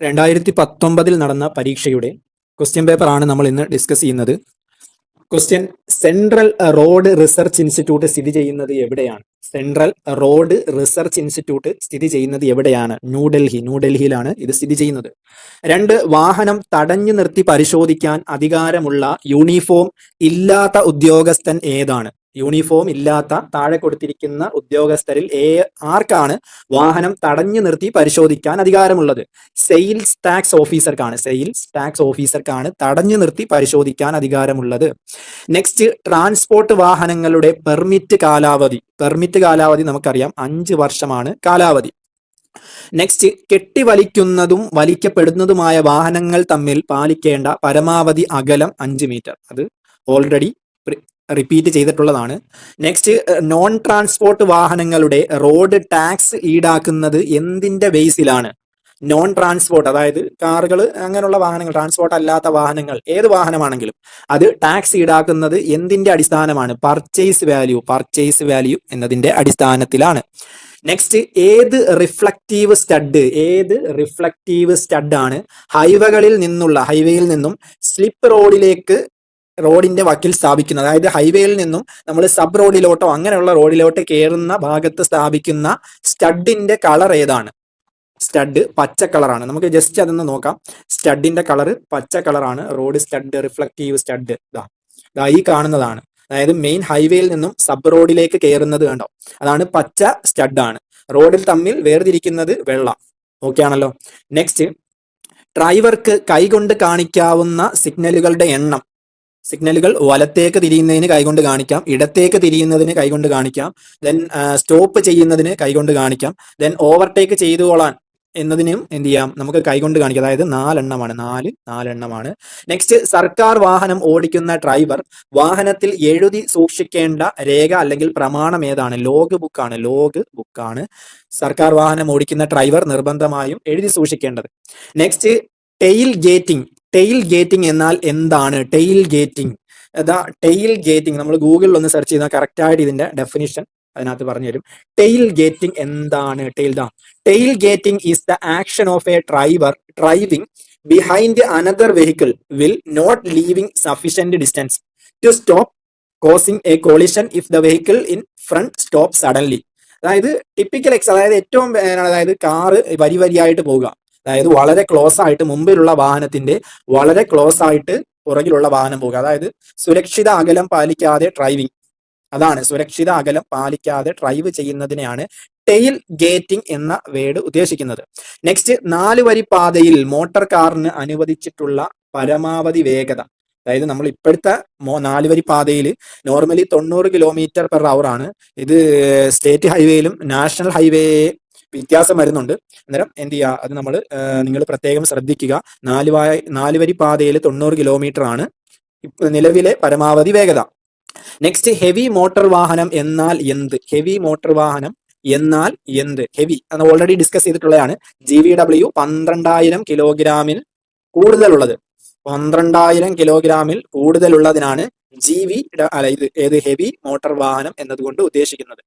2019 നടന്ന പരീക്ഷയുടെ ക്വസ്റ്റ്യൻ പേപ്പറാണ് നമ്മൾ ഇന്ന് ഡിസ്കസ് ചെയ്യുന്നത്. Question: central road research institute സ്ഥിതി ചെയ്യുന്നത് എവിടെയാണ്? സെൻട്രൽ റോഡ് റിസർച്ച് ഇൻസ്റ്റിറ്റ്യൂട്ട് സ്ഥിതി ചെയ്യുന്നത് എവിടെയാണ്? ന്യൂഡൽഹിയിലാണ് ഇത് സ്ഥിതി ചെയ്യുന്നത്. 2, വാഹനം തടഞ്ഞു നിർത്തി പരിശോധിക്കാൻ അധികാരമുള്ള യൂണിഫോം ഇല്ലാത്ത ഉദ്യോഗസ്ഥൻ ഏതാണ്? യൂണിഫോം ഇല്ലാത്ത താഴെ കൊടുത്തിരിക്കുന്ന ഉദ്യോഗസ്ഥരിൽ ആർക്കാണ് വാഹനം തടഞ്ഞു നിർത്തി പരിശോധിക്കാൻ അധികാരമുള്ളത്? സെയിൽസ് ടാക്സ് ഓഫീസർക്കാണ് തടഞ്ഞു നിർത്തി പരിശോധിക്കാൻ അധികാരമുള്ളത്. നെക്സ്റ്റ്, ട്രാൻസ്പോർട്ട് വാഹനങ്ങളുടെ പെർമിറ്റ് കാലാവധി നമുക്കറിയാം 5 വർഷമാണ് കാലാവധി. നെക്സ്റ്റ്, കെട്ടിവലിക്കുന്നതും വലിക്കപ്പെടുന്നതുമായ വാഹനങ്ങൾ തമ്മിൽ പാലിക്കേണ്ട പരമാവധി അകലം 5 മീറ്റർ. അത് ഓൾറെഡി റിപ്പീറ്റ് ചെയ്തിട്ടുള്ളതാണ്. നെക്സ്റ്റ്, നോൺ ട്രാൻസ്പോർട്ട് വാഹനങ്ങളുടെ റോഡ് ടാക്സ് ഈടാക്കുന്നത് എന്തിന്റെ ബേസിലാണ്? നോൺ ട്രാൻസ്പോർട്ട്, അതായത് കാറുകൾ, അങ്ങനെയുള്ള വാഹനങ്ങൾ, ട്രാൻസ്പോർട്ട് അല്ലാത്ത വാഹനങ്ങൾ, ഏത് വാഹനമാണെങ്കിലും അത് ടാക്സ് ഈടാക്കുന്നത് എന്തിന്റെ അടിസ്ഥാനമാണ്? പർച്ചേസ് വാല്യൂ എന്നതിന്റെ അടിസ്ഥാനത്തിലാണ്. നെക്സ്റ്റ്, ഏത് റിഫ്ലക്റ്റീവ് സ്റ്റഡ് ആണ് ഹൈവേയിൽ നിന്നും സ്ലിപ്പ് റോഡിന്റെ വക്കിൽ സ്ഥാപിക്കുന്നത്? അതായത് ഹൈവേയിൽ നിന്നും നമ്മൾ സബ് റോഡിലോട്ടോ അങ്ങനെയുള്ള റോഡിലോട്ട് കയറുന്ന ഭാഗത്ത് സ്ഥാപിക്കുന്ന സ്റ്റഡിന്റെ കളർ ഏതാണ്? സ്റ്റഡ് പച്ച കളറാണ്. നമുക്ക് ജസ്റ്റ് അതൊന്ന് നോക്കാം. സ്റ്റഡിന്റെ കളർ പച്ച കളറാണ്. റോഡ് സ്റ്റഡ്, റിഫ്ലക്റ്റീവ് സ്റ്റഡ് ഈ കാണുന്നതാണ്. അതായത് മെയിൻ ഹൈവേയിൽ നിന്നും സബ് റോഡിലേക്ക് കയറുന്നത് കണ്ടോ, അതാണ് പച്ച സ്റ്റഡാണ്. റോഡിൽ തമ്മിൽ വേർതിരിക്കുന്നത് വെള്ള. ഓക്കെ ആണല്ലോ. നെക്സ്റ്റ്, ഡ്രൈവർക്ക് കൈകൊണ്ട് കാണിക്കാവുന്ന സിഗ്നലുകളുടെ എണ്ണം. സിഗ്നലുകൾ വലത്തേക്ക് തിരിയുന്നതിന് കൈകൊണ്ട് കാണിക്കാം, ഇടത്തേക്ക് തിരിയുന്നതിന് കൈകൊണ്ട് കാണിക്കാം, ദെൻ സ്റ്റോപ്പ് ചെയ്യുന്നതിന് കൈകൊണ്ട് കാണിക്കാം, ദെൻ ഓവർടേക്ക് ചെയ്തുകൊള്ളാൻ എന്നതിനും എന്ത് ചെയ്യാം? നമുക്ക് കൈകൊണ്ട് കാണിക്കാം. അതായത് 4 എണ്ണമാണ്. നെക്സ്റ്റ്, സർക്കാർ വാഹനം ഓടിക്കുന്ന ഡ്രൈവർ വാഹനത്തിൽ എഴുതി സൂക്ഷിക്കേണ്ട രേഖ അല്ലെങ്കിൽ പ്രമാണം ഏതാണ്? ലോഗ് ബുക്കാണ് സർക്കാർ വാഹനം ഓടിക്കുന്ന ഡ്രൈവർ നിർബന്ധമായും എഴുതി സൂക്ഷിക്കേണ്ടത്. നെക്സ്റ്റ്, ടെയിൽ ഗേറ്റിംഗ് എന്നാൽ എന്താണ്? ടെയിൽ ഗേറ്റിംഗ് നമ്മൾ ഗൂഗിളിൽ ഒന്ന് സെർച്ച് ചെയ്താൽ കറക്റ്റ് ആയിട്ട് ഇതിന്റെ ഡെഫിനിഷൻ അതിനകത്ത് പറഞ്ഞുതരും. ടെയിൽ ഗേറ്റിംഗ് എന്താണ്? Tailgating is the action of a driver driving behind another vehicle will not leaving sufficient distance to stop causing a collision if the vehicle in front stop suddenly. അതായത് typical അതായത് ഏറ്റവും അതായത് car വരിയായിട്ട് പോവുക, അതായത് വളരെ close ആയിട്ട് മുമ്പിലുള്ള വാഹനത്തിന്റെ വളരെ ക്ലോസ് ആയിട്ട് പുറകിലുള്ള വാഹനം പോകുക. അതായത് സുരക്ഷിത അകലം പാലിക്കാതെ ഡ്രൈവ് ചെയ്യുന്നതിനെയാണ് ടെയിൽ ഗേറ്റിംഗ് എന്ന വേർഡ് ഉദ്ദേശിക്കുന്നത്. നെക്സ്റ്റ്, 4 വരി പാതയിൽ മോട്ടോർ കാറിന് അനുവദിച്ചിട്ടുള്ള പരമാവധി വേഗത. അതായത് നമ്മൾ ഇപ്പോഴത്തെ 4 വരി പാതയിൽ നോർമലി 90 km/h ആണ്. ഇത് സ്റ്റേറ്റ് ഹൈവേയിലും നാഷണൽ ഹൈവേ വ്യത്യാസം വരുന്നുണ്ട്. അന്നേരം എന്ത് ചെയ്യുക, അത് നിങ്ങൾ പ്രത്യേകം ശ്രദ്ധിക്കുക. 4 വരി പാതയിൽ 90 km ആണ് നിലവിലെ പരമാവധി വേഗത. നെക്സ്റ്റ്, ഹെവി മോട്ടോർ വാഹനം എന്നാൽ എന്ത്? ഹെവി അത് ഓൾറെഡി ഡിസ്കസ് ചെയ്തിട്ടുള്ളതാണ്. GVW 12,000 കിലോഗ്രാമിൽ കൂടുതലുള്ളത്. 12,000 കിലോഗ്രാമിൽ കൂടുതലുള്ളതിനാണ് ഹെവി മോട്ടോർ വാഹനം എന്നതുകൊണ്ട് ഉദ്ദേശിക്കുന്നത്.